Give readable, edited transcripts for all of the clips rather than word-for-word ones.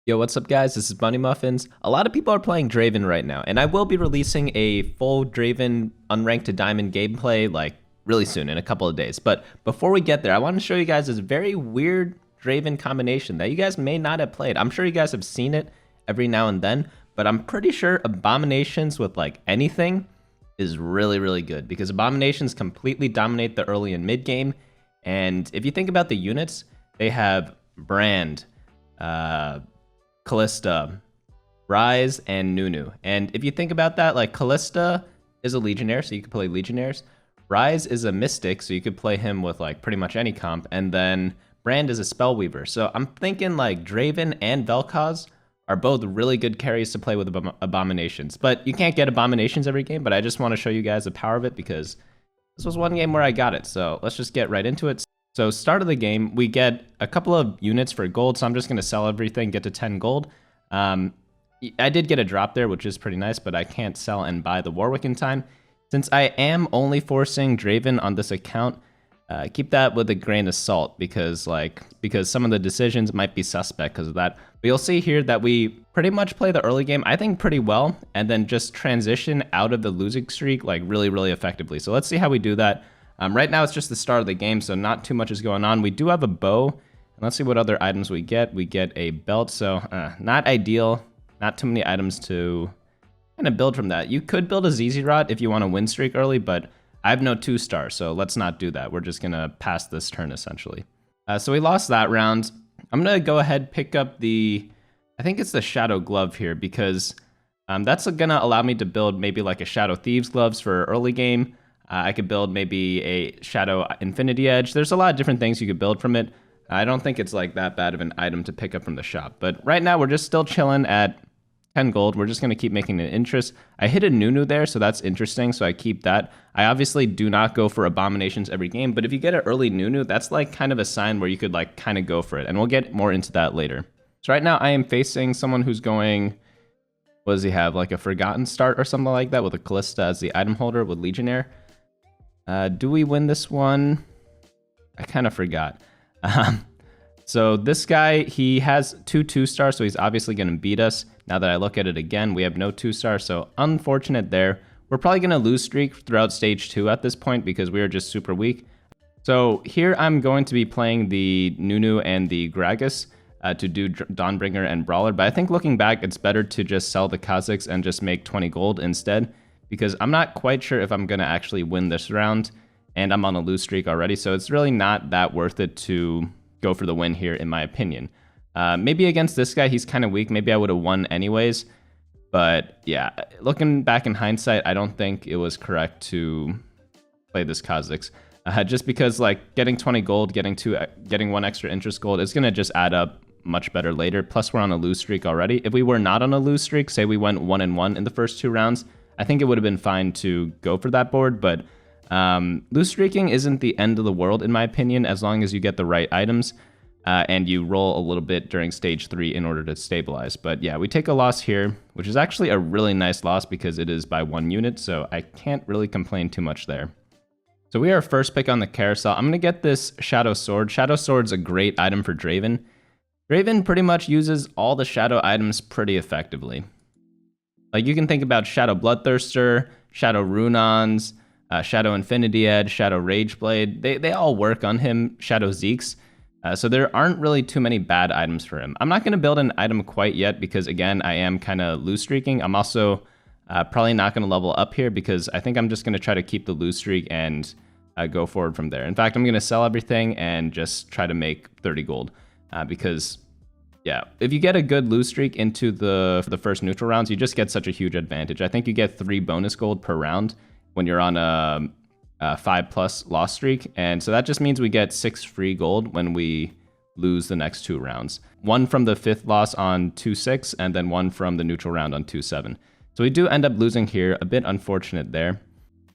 Yo, what's up guys? This is Bunny Muffins. A lot of people are playing Draven right now, and I will be releasing a full Draven unranked to diamond gameplay like really soon, in a couple of days. But before we get there, I want to show you guys this very weird Draven combination that you guys may not have played. I'm sure you guys have seen it every now and then, but I'm pretty sure Abominations with like anything is really, really good because Abominations completely dominate the early and mid game. And if you think about the units, they have Brand, Callista, Rise, and Nunu. And if you think about that, like Callista is a Legionnaire, so you could play Legionnaires. Rise is a Mystic, so you could play him with like pretty much any comp. And then Brand is a Spellweaver. So I'm thinking like Draven and Vel'Koz are both really good carries to play with Abominations. But you can't get Abominations every game, but I just want to show you guys the power of it because this was one game where I got it. So let's just get right into it. So start of the game, we get a couple of units for gold, so I'm just going to sell everything, get to 10 gold. I did get a drop there, which is pretty nice, but I can't sell and buy the Warwick in time. Since I am only forcing Draven on this account, keep that with a grain of salt because some of the decisions might be suspect because of that. But you'll see here that we pretty much play the early game, I think, pretty well, and then just transition out of the losing streak like really, really effectively. So let's see how we do that. Right now, it's just the start of the game, so not too much is going on. We do have a bow, and let's see what other items we get. We get a belt, so not ideal. Not too many items to kind of build from that. You could build a ZZ Rod if you want to win streak early, but I have no 2-star, so let's not do that. We're just going to pass this turn, essentially. So we lost that round. I'm going to go ahead pick up the... I think it's the Shadow Glove here, because that's going to allow me to build maybe like a Shadow Thieves Gloves for early game. I could build maybe a Shadow Infinity Edge. There's a lot of different things you could build from it. I don't think it's like that bad of an item to pick up from the shop. But right now, we're just still chilling at 10 gold. We're just going to keep making an interest. I hit a Nunu there, so that's interesting. So I keep that. I obviously do not go for Abominations every game. But if you get an early Nunu, that's like kind of a sign where you could like kind of go for it. And we'll get more into that later. So right now, I am facing someone who's going... What does he have? Like a Forgotten Start or something like that with a Callista as the item holder with Legionnaire. Do we win this one? I kind of forgot. So this guy, he has 2-2-stars, so he's obviously going to beat us. Now that I look at it again, we have no 2-stars, so unfortunate there. We're probably going to lose streak throughout stage 2 at this point because we are just super weak. So here I'm going to be playing the Nunu and the Gragas to do Dawnbringer and Brawler, but I think looking back, it's better to just sell the Kazakhs and just make 20 gold instead, because I'm not quite sure if I'm going to actually win this round, and I'm on a lose streak already, so it's really not that worth it to go for the win here, in my opinion. Maybe against this guy, he's kind of weak. Maybe I would have won anyways, but yeah, looking back in hindsight, I don't think it was correct to play this Kazakhs. Just because like getting 20 gold, getting 1 extra interest gold is going to just add up much better later. Plus, we're on a lose streak already. If we were not on a lose streak, say we went 1-1 in the first 2 rounds, I think it would have been fine to go for that board, but lose streaking isn't the end of the world, in my opinion, as long as you get the right items and you roll a little bit during stage 3 in order to stabilize. But yeah, we take a loss here, which is actually a really nice loss because it is by 1 unit, so I can't really complain too much there. So we are first pick on the carousel. I'm going to get this Shadow Sword. Shadow Sword's a great item for Draven. Draven pretty much uses all the Shadow items pretty effectively. Like, you can think about Shadow Bloodthirster, Shadow Runons, Shadow Infinity Edge, Shadow Rageblade. They all work on him, Shadow Zeeks. So there aren't really too many bad items for him. I'm not going to build an item quite yet because, again, I am kind of lose streaking. I'm also probably not going to level up here because I think I'm just going to try to keep the lose streak and go forward from there. In fact, I'm going to sell everything and just try to make 30 gold because... yeah, if you get a good lose streak into the first neutral rounds, you just get such a huge advantage. I think you get 3 bonus gold per round when you're on a 5+ loss streak. And so that just means we get 6 free gold when we lose the next 2 rounds. 1 from the 5th loss on 2-6, and then 1 from the neutral round on 2-7. So we do end up losing here, a bit unfortunate there.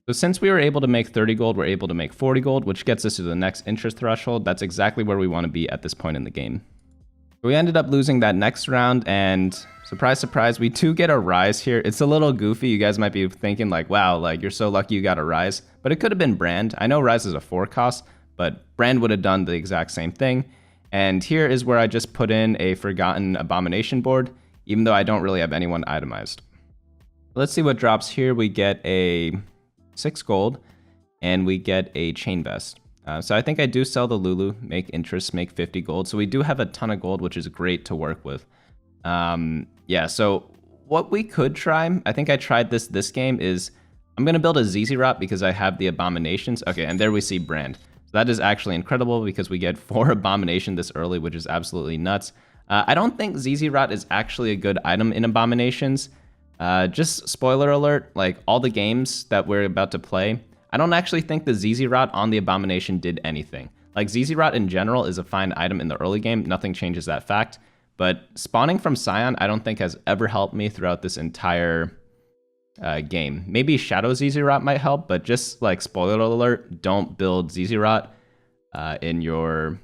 So since we were able to make 30 gold, we're able to make 40 gold, which gets us to the next interest threshold. That's exactly where we want to be at this point in the game. We ended up losing that next round, and surprise, surprise, we do get a Rise here. It's a little goofy. You guys might be thinking like, wow, like you're so lucky you got a Rise, but it could have been Brand. I know Rise is a 4 cost, but Brand would have done the exact same thing. And here is where I just put in a forgotten abomination board, even though I don't really have anyone itemized. Let's see what drops here. We get a 6 gold, and we get a chain vest. So I think I do sell the Lulu, make interest, make 50 gold. So we do have a ton of gold, which is great to work with. Yeah, so what we could try, I think I tried this game, is I'm going to build a ZZ Rot because I have the abominations. Okay, and there we see brand. So that is actually incredible because we get 4 abomination this early, which is absolutely nuts. I don't think ZZ Rot is actually a good item in abominations. Just spoiler alert, like all the games that we're about to play, I don't actually think the ZZ Rot on the abomination did anything. Like ZZ Rot in general is a fine item in the early game, nothing changes that fact. But spawning from Scion, I don't think has ever helped me throughout this entire game. Maybe Shadow ZZ Rot might help, but just like spoiler alert, don't build ZZ Rot in your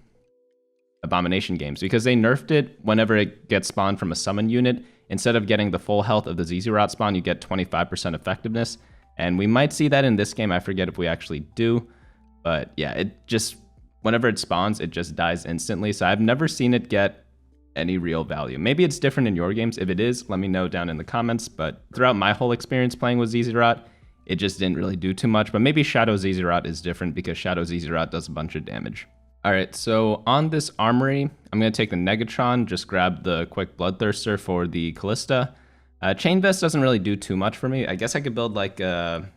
abomination games because they nerfed it whenever it gets spawned from a summon unit. Instead of getting the full health of the ZZ Rot spawn, you get 25% effectiveness. And we might see that in this game. I forget if we actually do. But yeah, it just, whenever it spawns, it just dies instantly. So I've never seen it get any real value. Maybe it's different in your games. If it is, let me know down in the comments. But throughout my whole experience playing with ZZ Rot, it just didn't really do too much. But maybe Shadow ZZ Rot is different because Shadow ZZ Rot does a bunch of damage. All right, so on this armory, I'm going to take the Negatron, just grab the quick Bloodthirster for the Callista. Chain Vest doesn't really do too much for me. I guess I could build like a,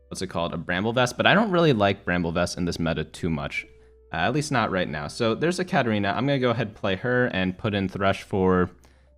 what's it called, a Bramble Vest, but I don't really like Bramble Vest in this meta too much, at least not right now. So there's a Katarina. I'm going to go ahead and play her and put in Thresh for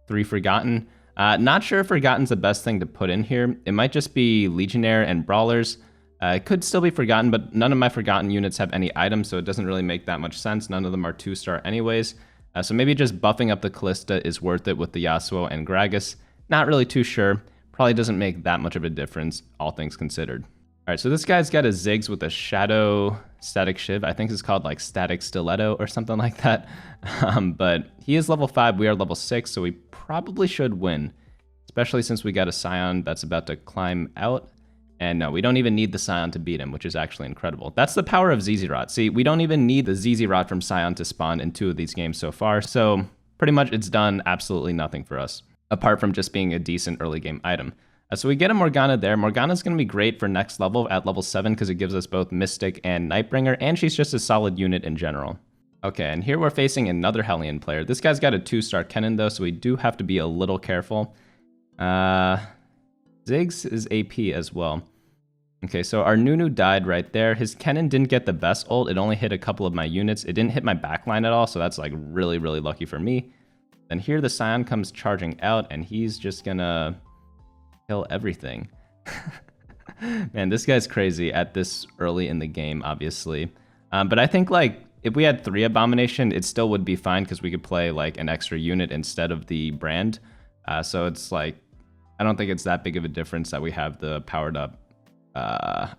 3 Forgotten. Not sure if Forgotten's the best thing to put in here. It might just be Legionnaire and Brawlers. It could still be Forgotten, but none of my Forgotten units have any items, so it doesn't really make that much sense. None of them are 2-star anyways. So maybe just buffing up the Callista is worth it with the Yasuo and Gragas. Not really too sure. Probably doesn't make that much of a difference, all things considered. All right, so this guy's got a Ziggs with a Shadow Static Shiv. I think it's called like Static Stiletto or something like that. But he is level 5, we are level 6, so we probably should win. Especially since we got a Scion that's about to climb out. And no, we don't even need the Scion to beat him, which is actually incredible. That's the power of ZZ Rot. See, we don't even need the ZZ Rot from Scion to spawn in 2 of these games so far. So pretty much it's done absolutely nothing for us, apart from just being a decent early game item. So we get a Morgana there. Morgana's going to be great for next level at level 7 because it gives us both Mystic and Nightbringer, and she's just a solid unit in general. Okay, and here we're facing another Hellion player. This guy's got a 2-star Kennen though, so we do have to be a little careful. Ziggs is AP as well. Okay, so our Nunu died right there. His Kennen didn't get the best ult. It only hit a couple of my units. It didn't hit my backline at all, so that's like really, really lucky for me. Then here the Scion comes charging out, and he's just gonna kill everything. Man, this guy's crazy at this early in the game, obviously. But I think like if we had 3 Abomination, it still would be fine because we could play like an extra unit instead of the brand. So it's like, I don't think it's that big of a difference that we have the powered up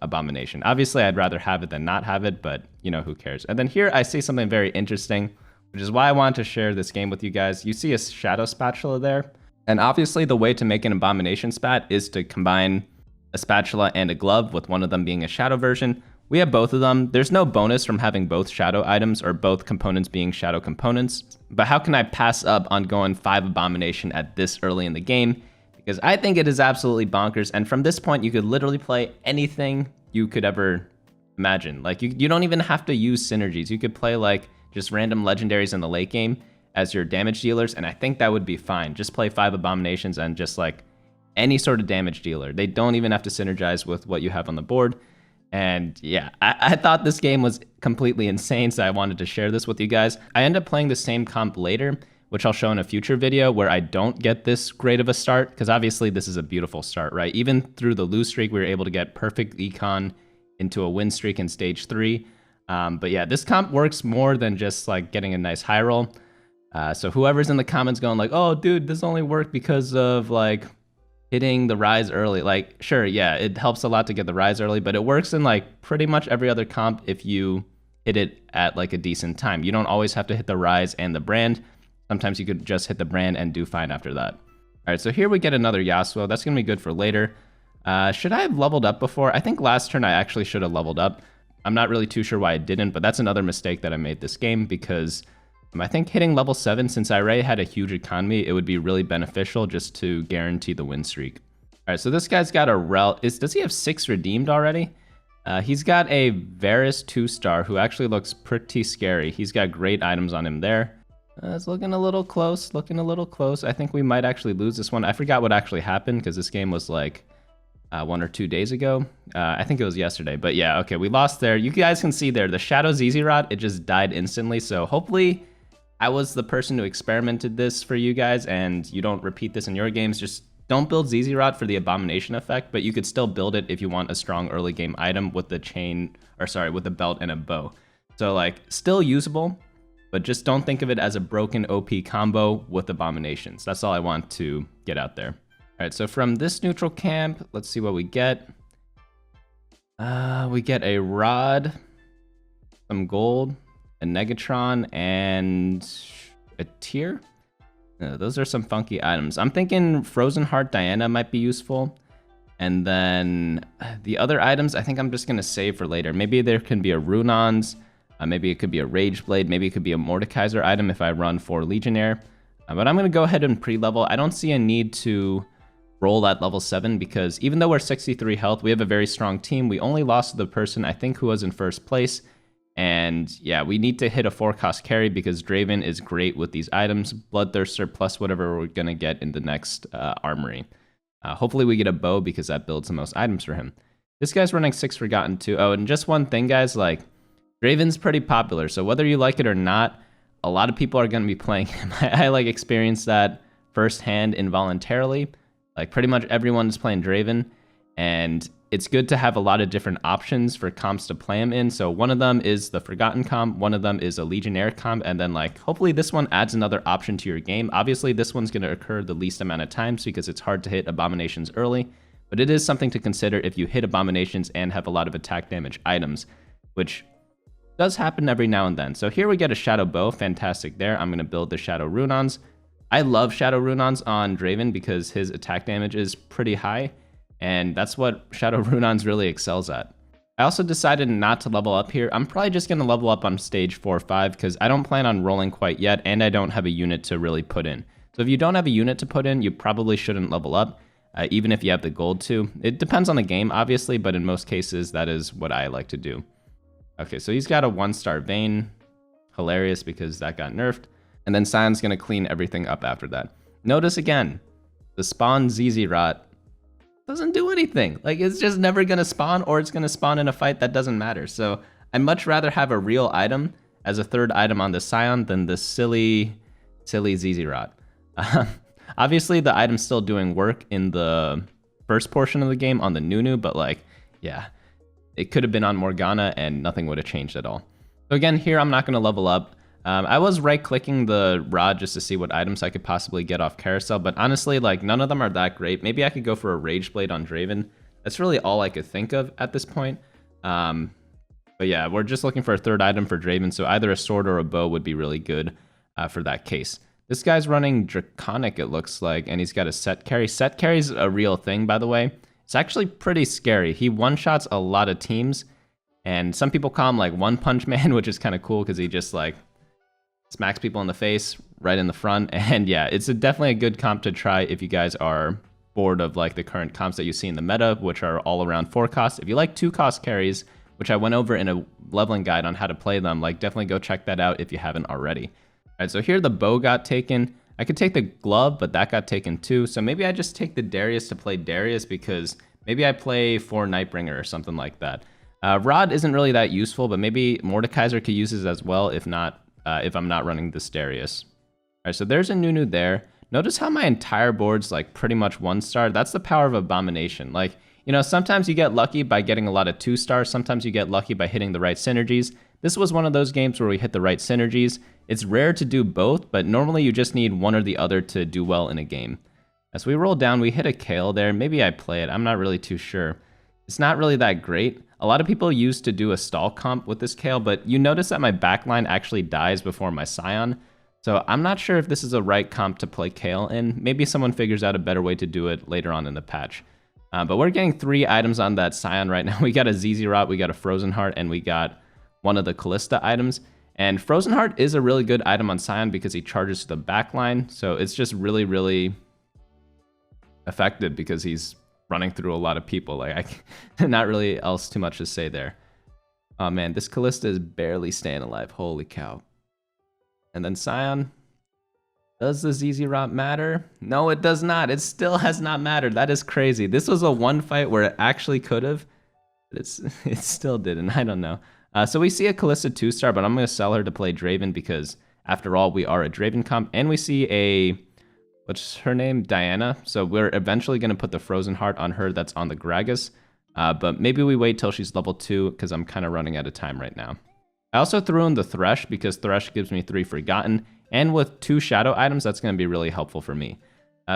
Abomination. Obviously, I'd rather have it than not have it, but you know, who cares? And then here I see something very interesting, which is why I wanted to share this game with you guys. You see a Shadow Spatula there. And obviously the way to make an Abomination spat is to combine a spatula and a glove, with one of them being a Shadow version. We have both of them. There's no bonus from having both Shadow items or both components being Shadow components. But how can I pass up on going 5 Abomination at this early in the game? Because I think it is absolutely bonkers. And from this point, you could literally play anything you could ever imagine. Like you don't even have to use synergies. You could play like just random legendaries in the late game as your damage dealers, and I think that would be fine. Just play 5 Abominations and just like any sort of damage dealer. They don't even have to synergize with what you have on the board. And yeah, I thought this game was completely insane, so I wanted to share this with you guys. I end up playing the same comp later, which I'll show in a future video, where I don't get this great of a start, because obviously this is a beautiful start, right? Even through the lose streak, we were able to get perfect econ into a win streak in stage 3. But yeah, this comp works more than just like getting a nice high roll. So whoever's in the comments going like, oh, dude, this only worked because of like hitting the rise early. Like, sure, yeah, it helps a lot to get the rise early, but it works in like pretty much every other comp if you hit it at like a decent time. You don't always have to hit the rise and the brand. Sometimes you could just hit the brand and do fine after that. All right, so here we get another Yasuo. That's going to be good for later. Should I have leveled up before? I think last turn I actually should have leveled up. I'm not really too sure why I didn't, but that's another mistake that I made this game, because I think hitting level 7, since I already had a huge economy, it would be really beneficial just to guarantee the win streak. All right, so this guy's got a does he have 6 redeemed already? He's got a Varus 2-star who actually looks pretty scary. He's got great items on him there. It's looking a little close, I think we might actually lose this one. I forgot what actually happened because this game was like 1 or 2 days ago. I think it was yesterday, but yeah, okay, we lost there. You guys can see there, the Shadow ZZ Rot, it just died instantly, so hopefully I was the person who experimented this for you guys and you don't repeat this in your games. Just don't build ZZ Rot for the Abomination effect, but you could still build it if you want a strong early game item with the with the belt and a bow. So like, still usable, but just don't think of it as a broken OP combo with Abominations. That's all I want to get out there. All right, so from this neutral camp, let's see what we get. We get a rod, some gold, a Negatron, and a tier. Those are some funky items. I'm thinking Frozen Heart Diana might be useful. And then the other items, I think I'm just going to save for later. Maybe there can be a Runons. Maybe it could be a Rage Blade. Maybe it could be a Mordekaiser item if I run 4 Legionnaire. But I'm going to go ahead and pre-level. I don't see a need to roll at level 7 because even though we're 63 health, we have a very strong team. We only lost to the person I think who was in first place. And yeah, we need to hit a 4-cost carry because Draven is great with these items. Bloodthirster plus whatever we're going to get in the next armory. Hopefully we get a bow because that builds the most items for him. This guy's running 6 Forgotten too. Oh, and just one thing, guys, like Draven's pretty popular. So whether you like it or not, a lot of people are going to be playing him. I like experienced that firsthand involuntarily. Like pretty much everyone is playing Draven. And it's good to have a lot of different options for comps to play him in. So one of them is the Forgotten comp, one of them is a Legionnaire comp, and then like hopefully this one adds another option to your game. Obviously this one's going to occur the least amount of times because it's hard to hit Abominations early, but it is something to consider if you hit Abominations and have a lot of attack damage items, which does happen every now and then. So here we get a Shadow Bow, fantastic there. I'm going to build the Shadow Runons. I love Shadow Runons on Draven because his attack damage is pretty high. And that's what Shadow Runons really excels at. I also decided not to level up here. I'm probably just going to level up on stage 4 or 5 because I don't plan on rolling quite yet and I don't have a unit to really put in. So if you don't have a unit to put in, you probably shouldn't level up, even if you have the gold to. It depends on the game, obviously, but in most cases, that is what I like to do. Okay, so he's got a 1-star Vayne. Hilarious because that got nerfed. And then Sion's going to clean everything up after that. Notice again, the spawn ZZ Rot doesn't do anything. Like, it's just never going to spawn, or it's going to spawn in a fight that doesn't matter. So I'd much rather have a real item as a 3rd item on the Sion than this silly ZZ Rot. Obviously, the item's still doing work in the first portion of the game on the Nunu, but like, yeah, it could have been on Morgana and nothing would have changed at all. So again, here I'm not going to level up. I was right-clicking the rod just to see what items I could possibly get off carousel, but honestly, like, none of them are that great. Maybe I could go for a Rage Blade on Draven. That's really all I could think of at this point. But yeah, we're just looking for a 3rd item for Draven, so either a sword or a bow would be really good for that case. This guy's running Draconic, it looks like, and he's got a set carry. Set carry's a real thing, by the way. It's actually pretty scary. He one-shots a lot of teams, and some people call him, like, One Punch Man, which is kind of cool because he just, like, smacks people in the face right in the front. And yeah, it's definitely a good comp to try if you guys are bored of like the current comps that you see in the meta, which are all around 4 costs. If you like 2-cost carries, which I went over in a leveling guide on how to play them, like definitely go check that out if you haven't already. All right, so here the bow got taken. I could take the glove, but that got taken too. So maybe I just take the Darius to play Darius because maybe I play 4 Nightbringer or something like that. Rod isn't really that useful, but maybe Mordekaiser could use it as well if not. If I'm not running this Darius. All right, so there's a Nunu there. Notice how my entire board's like pretty much 1-star. That's the power of Abomination. Like, you know, sometimes you get lucky by getting a lot of 2-stars. Sometimes you get lucky by hitting the right synergies. This was one of those games where we hit the right synergies. It's rare to do both, but normally you just need one or the other to do well in a game. As we roll down, we hit a Kale there. Maybe I play it. I'm not really too sure. It's not really that great. A lot of people used to do a stall comp with this Kale, but you notice that my backline actually dies before my Scion. So I'm not sure if this is a right comp to play Kale in. Maybe someone figures out a better way to do it later on in the patch. But we're getting 3 items on that Scion right now. We got a ZZ Rot, we got a Frozen Heart, and we got one of the Callista items. And Frozen Heart is a really good item on Scion because he charges to the back line. So it's just really, really effective because he's running through a lot of people. Like, not really else too much to say there. Oh man, this Callista is barely staying alive. Holy cow. And then Scion. Does the ZZ Rot matter? No, it does not. It still has not mattered. That is crazy. This was a one fight where it actually could have, but it still didn't. I don't know. So we see a Callista 2-star, but I'm going to sell her to play Draven because, after all, we are a Draven comp. And we see a, what's her name? Diana. So we're eventually going to put the Frozen Heart on her that's on the Gragas. But maybe we wait till she's level 2 because I'm kind of running out of time right now. I also threw in the Thresh because Thresh gives me 3 Forgotten. And with 2 shadow items, that's going to be really helpful for me.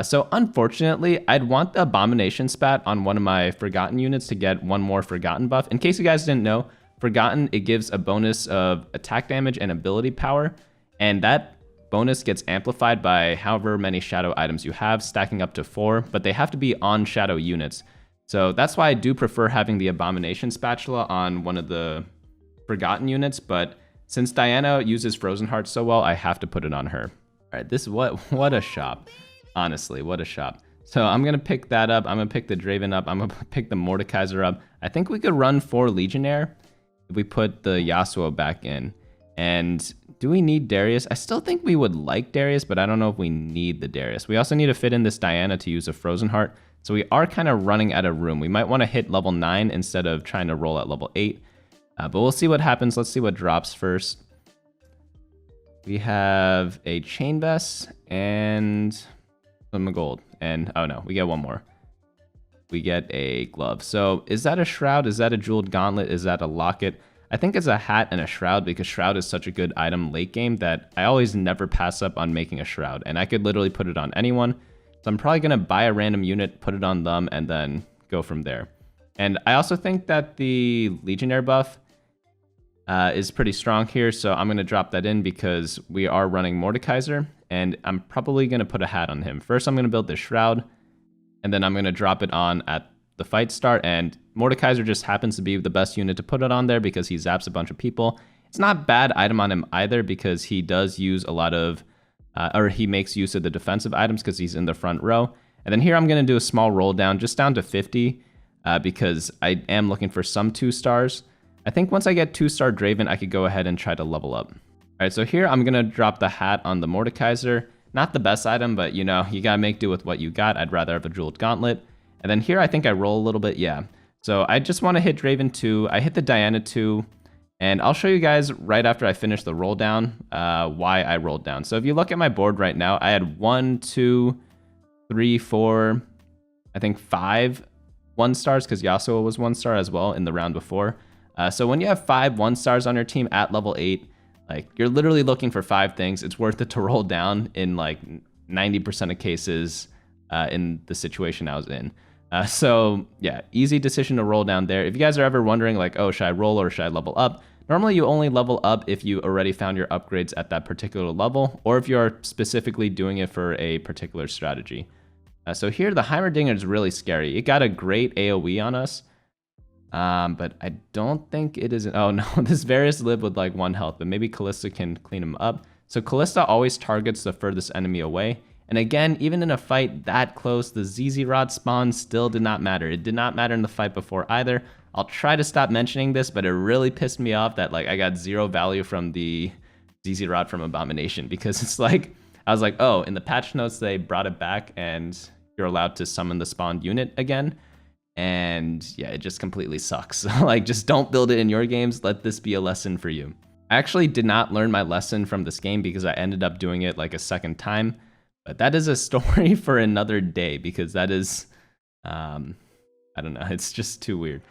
So unfortunately, I'd want the Abomination spat on one of my Forgotten units to get 1 more Forgotten buff. In case you guys didn't know, Forgotten, it gives a bonus of attack damage and ability power. And that bonus gets amplified by however many shadow items you have, stacking up to 4. But they have to be on shadow units. So that's why I do prefer having the Abomination spatula on one of the Forgotten units. But since Diana uses Frozen Heart so well, I have to put it on her. All right, this what a shop. Honestly, what a shop. So I'm going to pick that up. I'm going to pick the Draven up. I'm going to pick the Mordekaiser up. I think we could run 4 Legionnaire if we put the Yasuo back in. And do we need Darius? I still think we would like Darius, but I don't know if we need the Darius. We also need to fit in this Diana to use a Frozen Heart. So we are kind of running out of room. We might want to hit level 9 instead of trying to roll at level 8. But we'll see what happens. Let's see what drops first. We have a Chain Vest and some gold. And, oh no, we get 1 more. We get a glove. So is that a Shroud? Is that a Jeweled Gauntlet? Is that a Locket? I think it's a hat and a Shroud because Shroud is such a good item late game that I always never pass up on making a Shroud. And I could literally put it on anyone. So I'm probably going to buy a random unit, put it on them, and then go from there. And I also think that the Legionnaire buff is pretty strong here, so I'm going to drop that in because we are running Mordekaiser, and I'm probably going to put a hat on him. First, I'm going to build this Shroud, and then I'm going to drop it on at the fight start, and Mordekaiser just happens to be the best unit to put it on there because he zaps a bunch of people. It's not a bad item on him either because he does use a lot of, or he makes use of the defensive items because he's in the front row. And then here I'm going to do a small roll down, just down to 50, because I am looking for some 2-stars. I think once I get 2-star Draven, I could go ahead and try to level up. All right, so here I'm going to drop the hat on the Mordekaiser. Not the best item, but you know, you got to make do with what you got. I'd rather have a Jeweled Gauntlet. And then here I think I roll a little bit, yeah. So I just want to hit Draven 2. I hit the Diana 2. And I'll show you guys right after I finish the roll down why I rolled down. So if you look at my board right now, I had 1, 2, 3, 4, I think 5 1-stars because Yasuo was 1-star as well in the round before. So when you have 5 1-stars on your team at level 8, like you're literally looking for 5 things. It's worth it to roll down in like 90% of cases in the situation I was in. So yeah, easy decision to roll down there. If you guys are ever wondering like, oh, should I roll or should I level up? Normally you only level up if you already found your upgrades at that particular level, or if you're specifically doing it for a particular strategy. So here the Heimerdinger is really scary. It got a great AoE on us. But I don't think it is. Oh no, this Varus lived with like 1 health, but maybe Callista can clean him up. So Callista always targets the furthest enemy away. And again, even in a fight that close, the ZZ Rod spawn still did not matter. It did not matter in the fight before either. I'll try to stop mentioning this, but it really pissed me off that like I got 0 value from the ZZ Rod from Abomination because it's like, I was like, oh, in the patch notes, they brought it back and you're allowed to summon the spawned unit again. And yeah, it just completely sucks. Like, just don't build it in your games. Let this be a lesson for you. I actually did not learn my lesson from this game because I ended up doing it like a second time. But that is a story for another day because that is, I don't know, it's just too weird.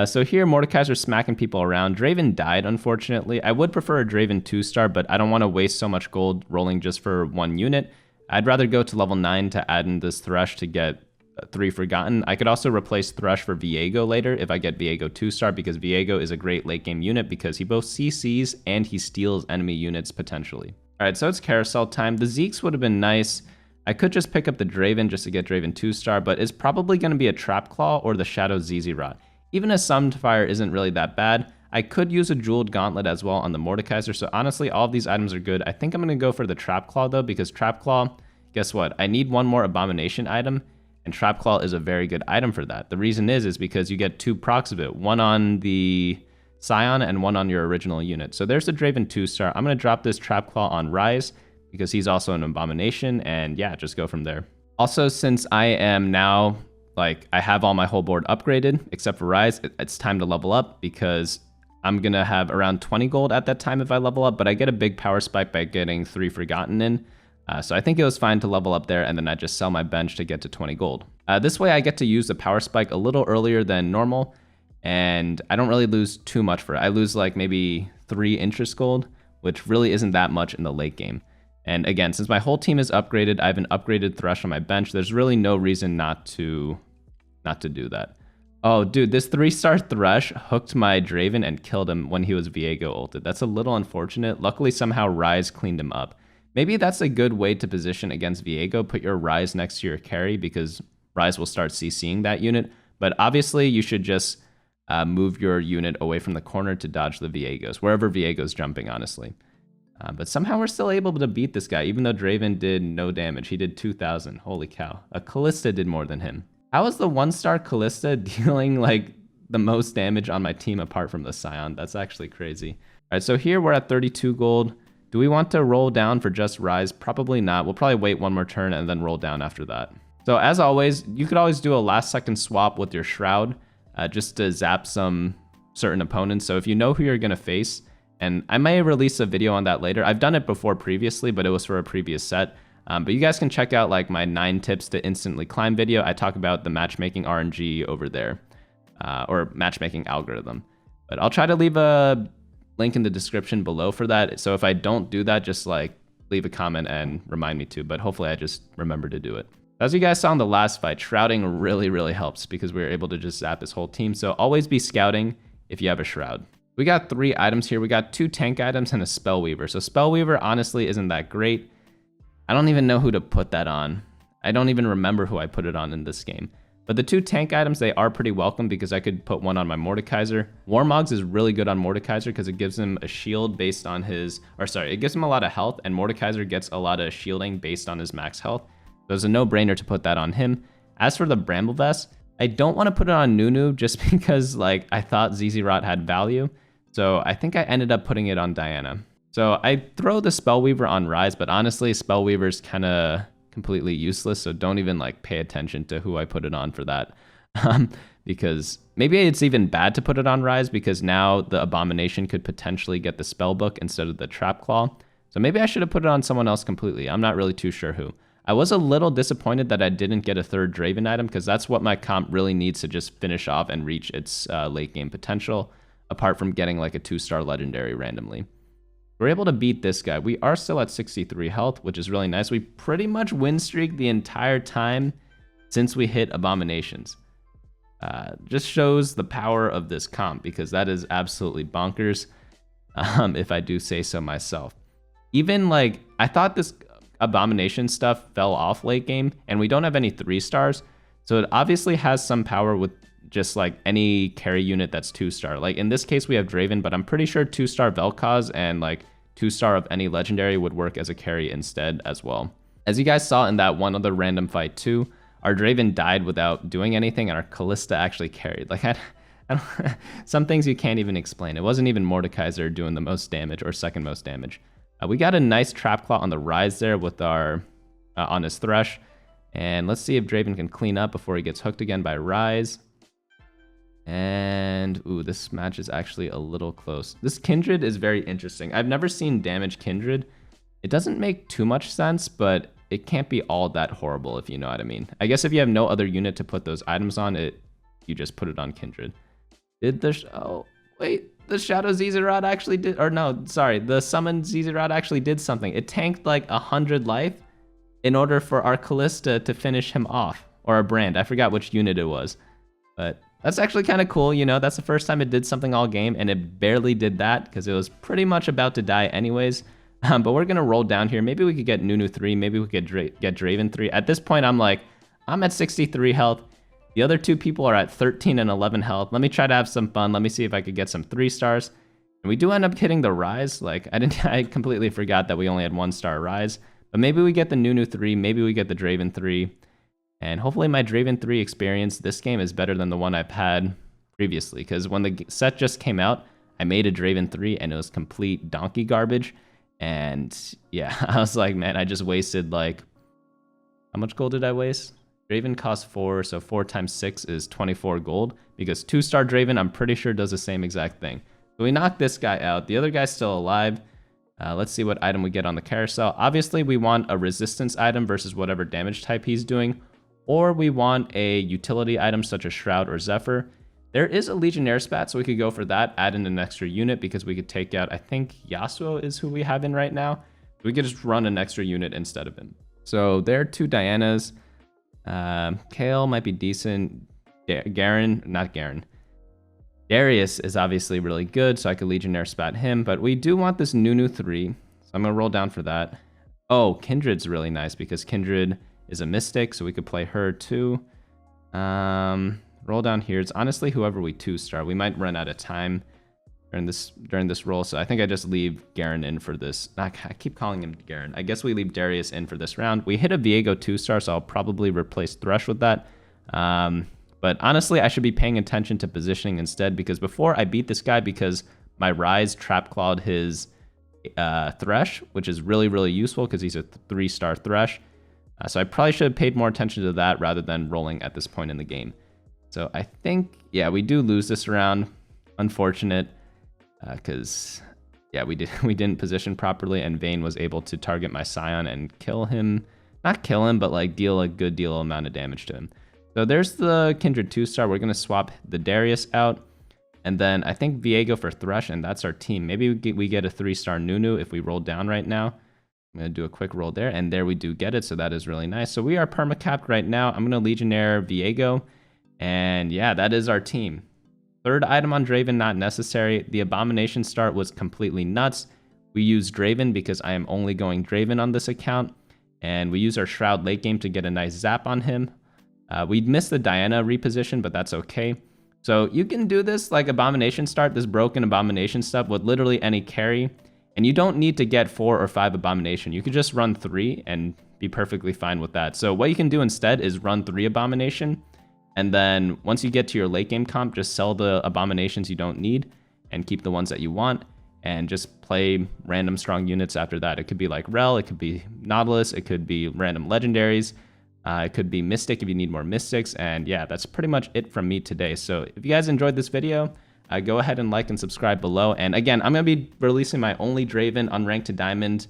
So here, Mordekaiser's smacking people around. Draven died, unfortunately. I would prefer a Draven 2-star, but I don't want to waste so much gold rolling just for 1 unit. I'd rather go to level 9 to add in this Thresh to get 3 Forgotten. I could also replace Thresh for Viego later if I get Viego 2-star because Viego is a great late game unit because he both CCs and he steals enemy units potentially. All right, so it's carousel time. The Zeeks would have been nice. I could just pick up the Draven just to get Draven 2-star, but it's probably going to be a Trap Claw or the Shadow ZZ Rot. Even a Summed Fire isn't really that bad. I could use a jeweled gauntlet as well on the Mordekaiser. So honestly, all of these items are good. I think I'm going to go for the Trap Claw though, because Trap Claw, guess what? I need one more Abomination item, and Trap Claw is a very good item for that. The reason is because you get 2 procs of it, one on the Scion and one on your original unit. So there's the Draven 2-star. I'm going to drop this Trap Claw on Rise because he's also an Abomination, and yeah, just go from there. Also, since I am now, like, I have all my whole board upgraded except for Rise, it's time to level up because I'm going to have around 20 gold at that time if I level up, but I get a big power spike by getting 3 Forgotten in. So I think it was fine to level up there, and then I just sell my bench to get to 20 gold. This way I get to use the power spike a little earlier than normal, and I don't really lose too much for it. I lose like maybe 3 interest gold, which really isn't that much in the late game. And again, since my whole team is upgraded, I have an upgraded Thresh on my bench, there's really no reason not to do that. Oh, dude, this 3-star Thresh hooked my Draven and killed him when he was Viego ulted. That's a little unfortunate. Luckily, somehow Rise cleaned him up. Maybe that's a good way to position against Viego. Put your Rise next to your carry because Rise will start CCing that unit. But obviously, you should just move your unit away from the corner to dodge the Viegos, wherever Viego's jumping, honestly. But somehow we're still able to beat this guy, even though Draven did no damage. He did 2,000. Holy cow. A Callista did more than him. How is the 1-star Callista dealing like the most damage on my team apart from the Scion? That's actually crazy. All right, so here we're at 32 gold. Do we want to roll down for just Rise? Probably not. We'll probably wait one more turn and then roll down after that. So as always, you could always do a last-second swap with your Shroud just to zap some certain opponents. So if you know who you're going to face, and I may release a video on that later. I've done it before previously, but it was for a previous set. But you guys can check out like my 9 tips to instantly climb video. I talk about the matchmaking RNG over there, or matchmaking algorithm. But I'll try to leave a link in the description below for that. So if I don't do that, just like leave a comment and remind me to, but hopefully I just remember to do it. As you guys saw in the last fight, shrouding really helps because we were able to just zap his whole team. So always be scouting if you have a shroud. We got 3 items here. We got 2 tank items and a Spellweaver. So Spellweaver honestly isn't that great. I don't even know who to put that on. I don't even remember who I put it on in this game. But the 2 tank items, they are pretty welcome because I could put one on my Mordekaiser. Warmogs is really good on Mordekaiser because it gives him a shield based on his, it gives him a lot of health, and Mordekaiser gets a lot of shielding based on his max health. So it's a no-brainer to put that on him. As for the Bramble Vest, I don't want to put it on Nunu just because like I thought ZZ Rot had value. So I think I ended up putting it on Diana. So I throw the Spellweaver on Rise, but honestly, Spellweaver's kind of completely useless, so don't even like pay attention to who I put it on for that. Because maybe it's even bad to put it on Rise because now the Abomination could potentially get the Spellbook instead of the Trap Claw. So maybe I should have put it on someone else completely. I'm not really too sure who. I was a little disappointed that I didn't get a 3rd Draven item because that's what my comp really needs to just finish off and reach its late game potential, apart from getting like a 2-star legendary randomly. We're able to beat this guy. We are still at 63 health, which is really nice. We pretty much win streak the entire time since we hit Abominations. Just shows the power of this comp because that is absolutely bonkers, if I do say so myself. Even like, I thought this Abomination stuff fell off late game, and we don't have any 3-stars, so it obviously has some power with just like any carry unit that's 2-star. Like in this case we have Draven, but I'm pretty sure 2-star Vel'Koz and like 2-star of any legendary would work as a carry instead as well. As you guys saw in that one other random fight too, our Draven died without doing anything and our Callista actually carried. Like I don't, some things you can't even explain. It wasn't even Mordekaiser doing the most damage or second most damage. We got a nice Trap Claw on the Rise there with our on his Thresh, and let's see if Draven can clean up before he gets hooked again by Rise. And, ooh, this match is actually a little close. This Kindred is very interesting. I've never seen damage Kindred. It doesn't make too much sense, but it can't be all that horrible, if you know what I mean. I guess if you have no other unit to put those items on, you just put it on Kindred. Oh, wait, the Shadow Zizarod actually did, or no, sorry, the Summoned Zizarod actually did something. It tanked like 100 life in order for our Callista to finish him off, or a Brand. I forgot which unit it was, but that's actually kind of cool, you know, that's the first time it did something all game, and it barely did that because it was pretty much about to die anyways. But we're going to roll down here. Maybe we could get Nunu 3, maybe we could get Draven 3. At this point, I'm at 63 health. The other two people are at 13 and 11 health. Let me try to have some fun. Let me see if I could get some 3 stars. And we do end up hitting the Rise. Like, I completely forgot that we only had 1-star Rise. But maybe we get the Nunu 3, maybe we get the Draven 3. And hopefully my Draven 3 experience this game is better than the one I've had previously. Because when the set just came out, I made a Draven 3 and it was complete donkey garbage. And yeah, I was like, man, I just wasted like... How much gold did I waste? Draven costs 4, so 4 times 6 is 24 gold. Because 2-star Draven, I'm pretty sure does the same exact thing. So we knocked this guy out. The other guy's still alive. Let's see what item we get on the carousel. Obviously, we want a resistance item versus whatever damage type he's doing. Or we want a utility item such as Shroud or Zephyr. There is a Legionnaire spat, so we could go for that, add in an extra unit because we could take out, I think Yasuo is who we have in right now. We could just run an extra unit instead of him. So there are 2 Dianas. Kale might be decent. Darius is obviously really good, so I could Legionnaire spat him, but we do want this Nunu 3, so I'm going to roll down for that. Oh, Kindred's really nice because Kindred is a Mystic, so we could play her too. Roll down here. It's honestly whoever we 2-star. We might run out of time during this roll, so I think I just leave Garen in for this. I keep calling him Garen. I guess we leave Darius in for this round. We hit a Viego 2-star, so I'll probably replace Thresh with that. But honestly, I should be paying attention to positioning instead because before I beat this guy because my Rise trap clawed his Thresh, which is really, really useful because he's a 3-star Thresh. So I probably should have paid more attention to that rather than rolling at this point in the game. So I think, yeah, we do lose this round. Unfortunate because, yeah, we didn't position properly and Vayne was able to target my Scion and kill him. Not kill him, but like deal a good deal amount of damage to him. So there's the Kindred 2-star. We're going to swap the Darius out. And then I think Viego for Thresh, and that's our team. Maybe we get a 3-star Nunu if we roll down right now. I'm going to do a quick roll there, and there we do get it, so that is really nice. So we are perma-capped right now. I'm going to Legionnaire Viego, and yeah, that is our team. 3rd item on Draven, not necessary. The Abomination start was completely nuts. We use Draven because I am only going Draven on this account, and we use our Shroud late game to get a nice zap on him. We missed the Diana reposition, but that's okay. So you can do this like Abomination start, this broken Abomination stuff with literally any carry. And you don't need to get 4 or 5 Abomination. You could just run 3 and be perfectly fine with that. So what you can do instead is run 3 Abomination. And then once you get to your late game comp, just sell the Abominations you don't need and keep the ones that you want. And just play random strong units after that. It could be like Rel, it could be Nautilus, it could be random legendaries. It could be Mystic if you need more Mystics. And yeah, that's pretty much it from me today. So if you guys enjoyed this video, go ahead and like and subscribe below. And again, I'm going to be releasing my only Draven unranked to Diamond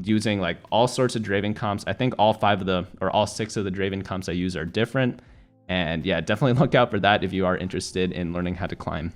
using like all sorts of Draven comps. I think all 6 of the Draven comps I use are different. And yeah, definitely look out for that if you are interested in learning how to climb.